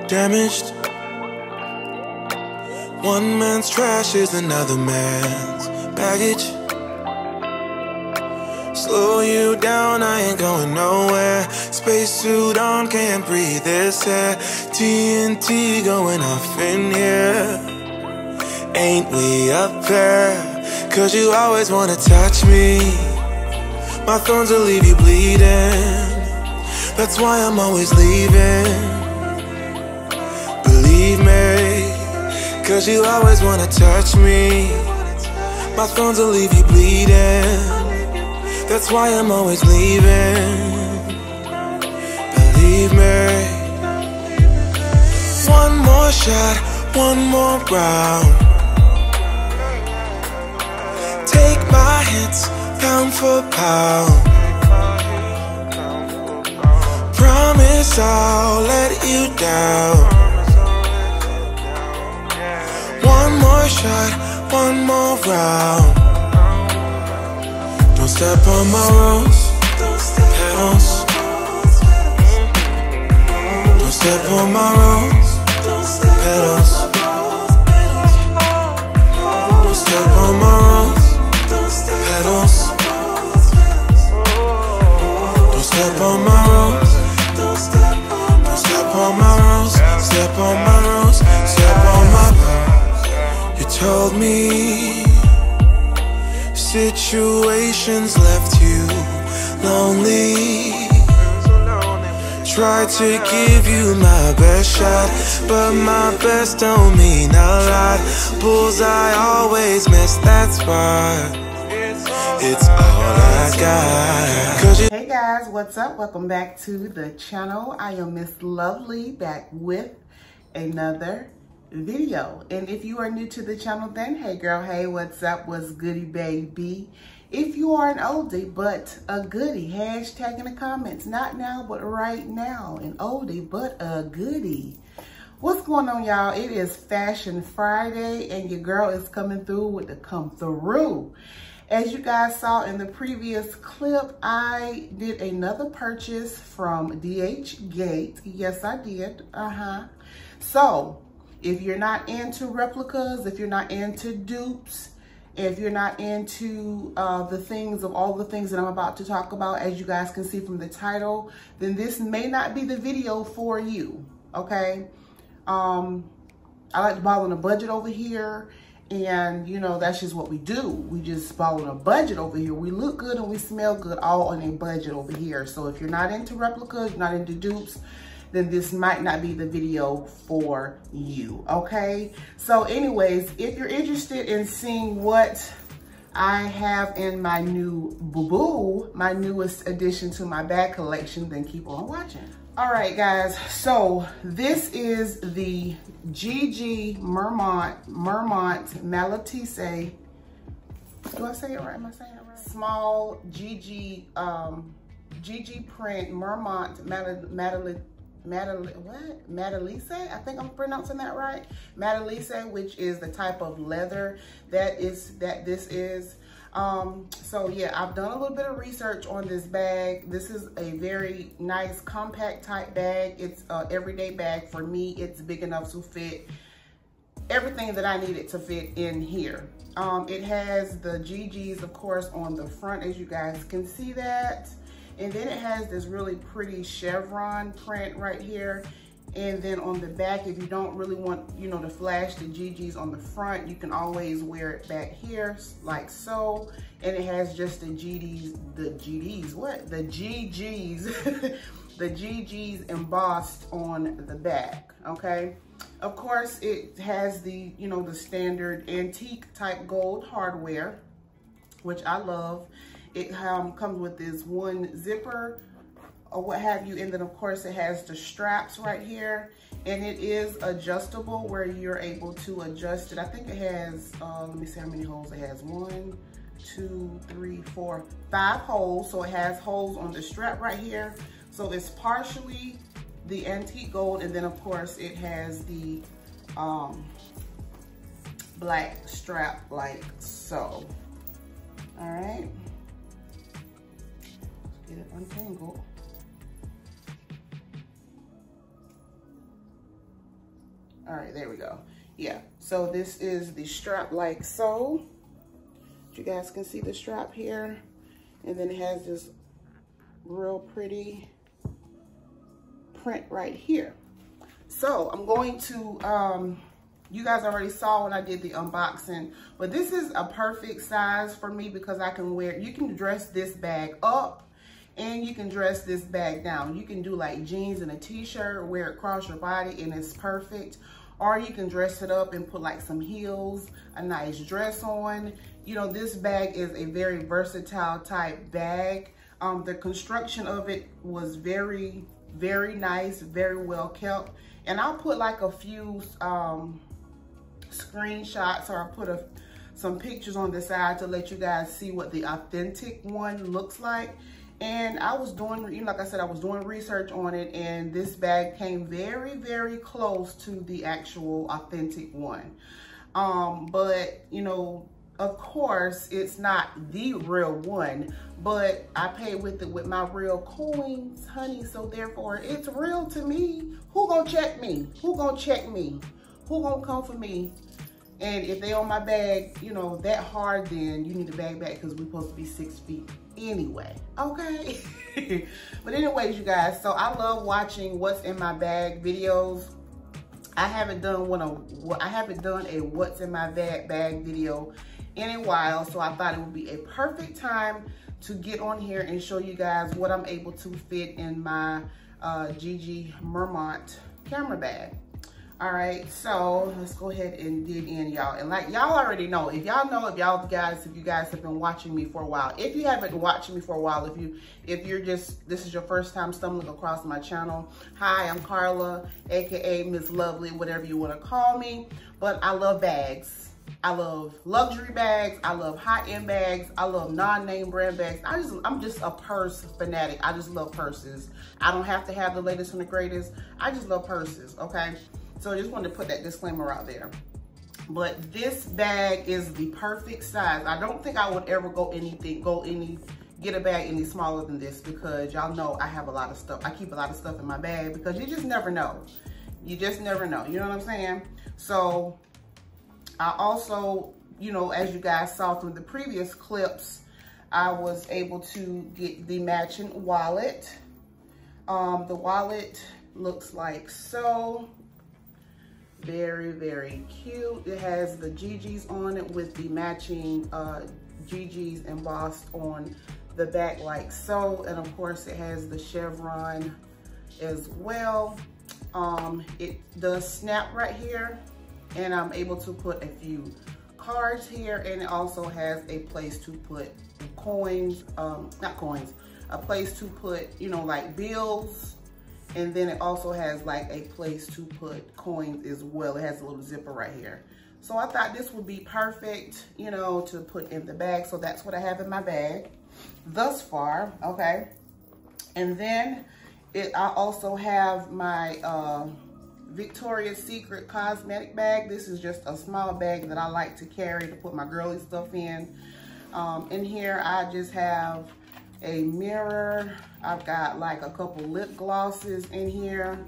Damaged. One man's trash is another man's baggage. Slow you down, I ain't going nowhere. Spacesuit on, can't breathe this air. TNT going off in here. Ain't we up there? Cause you always wanna touch me. My thorns will leave you bleeding. That's why I'm always leaving. Believe me, cause you always wanna touch me. My thorns will leave you bleeding. That's why I'm always leaving. Believe me. One more shot, one more round. Take my hits, pound for pound. Promise I'll let you down. One more shot, one more round. Don't step on my rose petals. Don't step on my rose petals. Don't step on my rose petals. Don't step on my rose. Don't step on my rose. Step on my rose. Step on my rose. You told me situations left you lonely. Tried to give you my best shot, but my best don't mean a lot. Bullseye always miss, that's why it's all I got. Hey guys, what's up? Welcome back to the channel. I am Miss Lovely, back with another video. And if you are new to the channel, then hey girl, hey, what's up? What's goody, baby? If you are an oldie but a goodie, hashtag in the comments, not now but right now, an oldie but a goodie. What's going on, y'all? It is Fashion Friday and your girl is coming through with the come through. As you guys saw in the previous clip, I did another purchase from DH Gate. Yes, I did. So if you're not into replicas, if you're not into dupes, if you're not into all the things that I'm about to talk about, as you guys can see from the title, then this may not be the video for you, okay? I like to ball on a budget over here, and you know, that's just what we do. We just ball on a budget over here. We look good and we smell good all on a budget over here. So if you're not into replicas, you're not into dupes, then this might not be the video for you, okay? So anyways, if you're interested in seeing what I have in my new boo-boo, my newest addition to my bag collection, then keep on watching. All right, guys, so this is the GG Mermont Malatisse. Do I say it right? Am I saying it right? Small GG print Mermont Matalisse, I think I'm pronouncing that right. Matalisse, which is the type of leather that this is. So yeah, I've done a little bit of research on this bag. This is a very nice compact type bag. It's an everyday bag for me. It's big enough to fit everything that I needed to fit in here. It has the GGs, of course, on the front, as you guys can see that. And then it has this really pretty chevron print right here. And then on the back, if you don't really want, you know, to flash the GGs on the front, you can always wear it back here like so. And it has just the GGs, the GGs embossed on the back, okay? Of course, it has the, you know, the standard antique type gold hardware, which I love. It comes with this one zipper or what have you. And then of course it has the straps right here, and it is adjustable where you're able to adjust it. I think it has, let me see how many holes it has. 1, 2, 3, 4, 5 holes. So it has holes on the strap right here. So it's partially the antique gold, and then of course it has the black strap like so. All right, let's get it untangled. All right, there we go. Yeah, so this is the strap like so. You guys can see the strap here, and then it has this real pretty print right here. So I'm going to, you guys already saw when I did the unboxing, but this is a perfect size for me because I can wear, you can dress this bag up and you can dress this bag down. You can do like jeans and a t-shirt, wear it across your body, and it's perfect. Or you can dress it up and put like some heels, a nice dress on. You know, this bag is a very versatile type bag. The construction of it was very, very nice, very well kept. And I'll put like a few screenshots, or I'll put some pictures on the side to let you guys see what the authentic one looks like. And I was doing, you know, like I said, I was doing research on it, and this bag came very, very close to the actual authentic one. But, you know, of course, it's not the real one, but I paid with it with my real coins, honey. So therefore, it's real to me. Who gonna check me? Who gonna check me? Who gonna come for me? And if they on my bag, you know, that hard, then you need a bag back because we're supposed to be 6 feet anyway, okay? But anyways, you guys, so I love watching what's in my bag videos. I haven't done a what's in my bag video in a while, so I thought it would be a perfect time to get on here and show you guys what I'm able to fit in my Gigi Mermont camera bag. All right, so let's go ahead and dig in, y'all. And like y'all already know, if you guys have been watching me for a while. If you haven't watched me for a while, if you're just, this is your first time stumbling across my channel, hi, I'm Carla, aka Miss Lovely, whatever you want to call me. But I love bags. I love luxury bags. I love high-end bags. I love non-name brand bags. I'm just a purse fanatic. I just love purses. I don't have to have the latest and the greatest. I just love purses, okay? So I just wanted to put that disclaimer out there. But this bag is the perfect size. I don't think I would ever get a bag any smaller than this, because y'all know I have a lot of stuff. I keep a lot of stuff in my bag because you just never know. You just never know, you know what I'm saying? So I also, you know, as you guys saw from the previous clips, I was able to get the matching wallet. The wallet looks like so. Very, very cute. It has the Gigi's on it with the matching Gigi's embossed on the back like so. And of course it has the chevron as well. It does snap right here, and I'm able to put a few cards here, and it also has a place to put coins, not coins, a place to put, you know, like bills. And then it also has like a place to put coins as well. It has a little zipper right here. So I thought this would be perfect, you know, to put in the bag. So that's what I have in my bag thus far, okay? And then I also have my Victoria's Secret cosmetic bag. This is just a small bag that I like to carry to put my girly stuff in. In here, I just have a mirror. I've got like a couple lip glosses in here.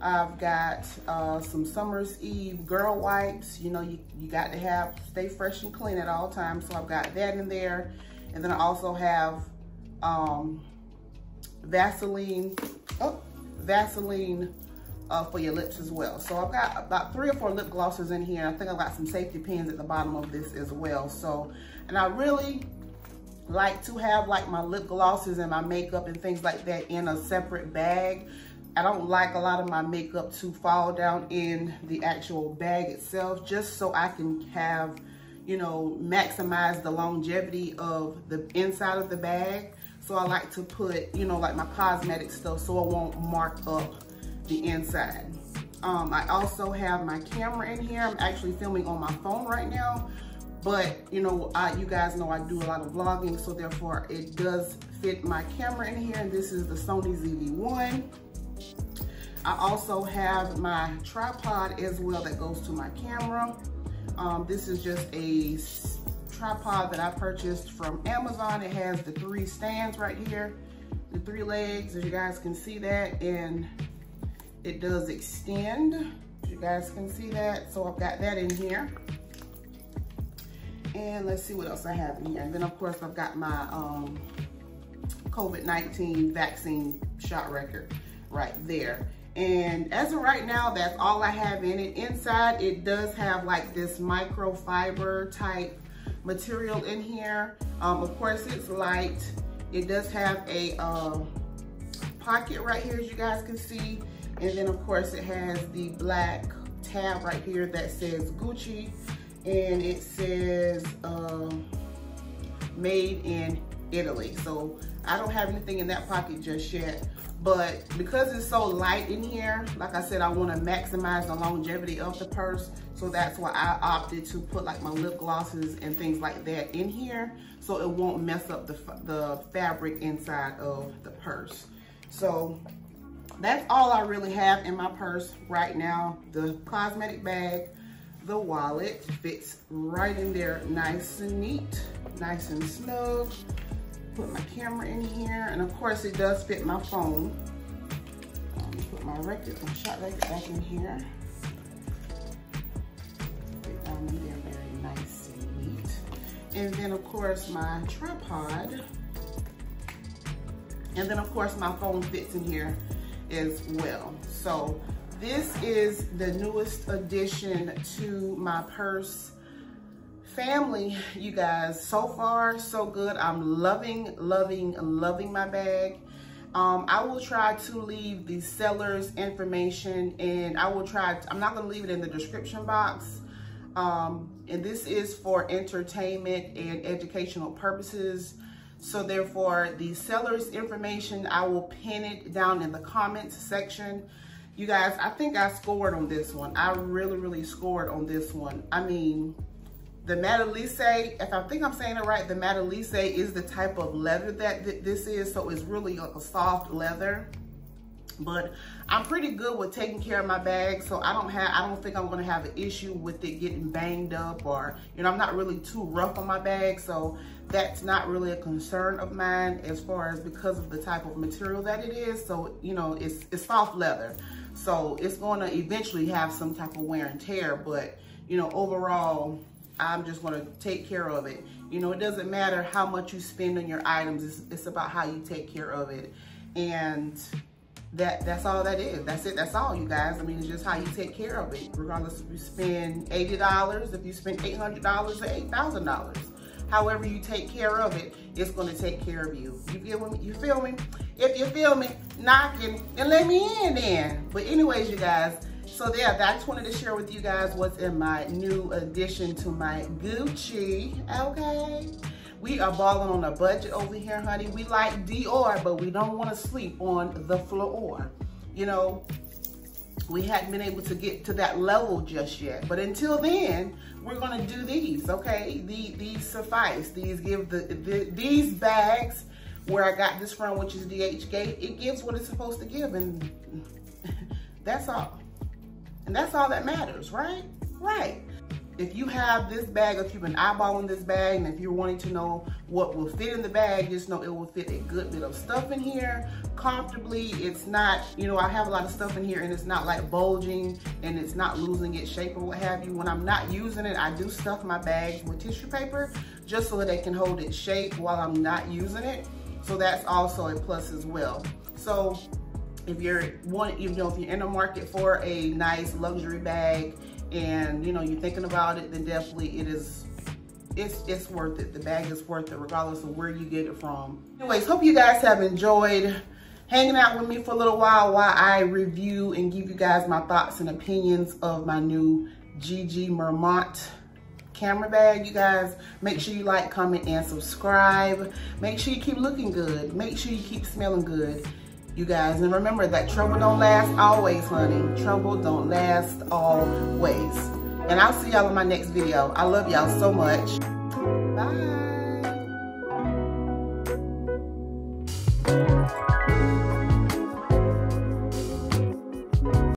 I've got some Summer's Eve girl wipes. You know, you got to stay fresh and clean at all times. So I've got that in there. And then I also have Vaseline for your lips as well. So I've got about 3 or 4 lip glosses in here. I think I've got some safety pins at the bottom of this as well. So, and I really like to have like my lip glosses and my makeup and things like that in a separate bag. I don't like a lot of my makeup to fall down in the actual bag itself, just so I can have, you know, maximize the longevity of the inside of the bag. So So I like to put, you know, like my cosmetic stuff so it won't mark up the inside. I also have my camera in here. I'm actually filming on my phone right now, but you know, you guys know I do a lot of vlogging, so therefore it does fit my camera in here. And this is the Sony ZV-1. I also have my tripod as well that goes to my camera. This is just a tripod that I purchased from Amazon. It has the 3 stands right here, the 3 legs, as you guys can see that, and it does extend, you guys can see that. So I've got that in here. And let's see what else I have in here. And then of course I've got my COVID-19 vaccine shot record right there. And as of right now, that's all I have in it. Inside, it does have like this microfiber type material in here. Of course, it's light. It does have a pocket right here, as you guys can see. And then of course, it has the black tab right here that says Gucci. And it says made in Italy. So I don't have anything in that pocket just yet. But because it's so light in here, like I said, I want to maximize the longevity of the purse. So that's why I opted to put like my lip glosses and things like that in here, so it won't mess up the fabric inside of the purse. So that's all I really have in my purse right now. The cosmetic bag, the wallet fits right in there, nice and neat, nice and snug. Put my camera in here, and of course it does fit my phone. Let me put my shot record back in here. Fit down in there very nice and neat. And then of course my tripod. And then of course my phone fits in here as well. So this is the newest addition to my purse family, you guys. So far so good. I'm loving my bag. I will try to leave the seller's information, and I'm not going to leave it in the description box. And this is for entertainment and educational purposes, so therefore the seller's information, I will pin it down in the comments section. You guys, I think I scored on this one. I really scored on this one. I mean, the Metallice, if I think I'm saying it right, the Metallice is the type of leather that this is. So it's really like a soft leather. But I'm pretty good with taking care of my bag, so I don't think I'm gonna have an issue with it getting banged up, or, you know, I'm not really too rough on my bag, so that's not really a concern of mine as far as because of the type of material that it is. So, you know, it's soft leather, so it's gonna eventually have some type of wear and tear, but, you know, overall, I'm just gonna take care of it. You know, it doesn't matter how much you spend on your items, it's about how you take care of it. And that's all that is. That's it, that's all, you guys. I mean, it's just how you take care of it, regardless if you spend $80, if you spend $800 or $8,000. However you take care of it, it's gonna take care of you. You feel me? You feel me? If you feel me, knocking, then let me in then. But anyways, you guys, so yeah, I just wanted to share with you guys what's in my new addition to my Gucci, okay? We are balling on a budget over here, honey. We like Dior, but we don't want to sleep on the floor. You know, we hadn't been able to get to that level just yet. But until then, we're going to do these, okay? These suffice. These give these bags, where I got this from, which is DHgate, it gives what it's supposed to give, and that's all. And that's all that matters, right? Right. If you have this bag, if you've been eyeballing this bag, and if you're wanting to know what will fit in the bag, just know it will fit a good bit of stuff in here comfortably. It's not, you know, I have a lot of stuff in here and it's not like bulging and it's not losing its shape or what have you. When I'm not using it, I do stuff my bags with tissue paper just so that they can hold its shape while I'm not using it. So that's also a plus as well. So if you're in the market for a nice luxury bag, and you know you're thinking about it, then definitely it's worth it. The bag is worth it regardless of where you get it from. Anyways, hope you guys have enjoyed hanging out with me for a little while I review and give you guys my thoughts and opinions of my new Gigi Marmont camera bag. You guys, make sure you like, comment, and subscribe. Make sure you keep looking good. Make sure you keep smelling good, you guys. And remember that trouble don't last always, honey. Trouble don't last always. And I'll see y'all in my next video. I love y'all so much. Bye.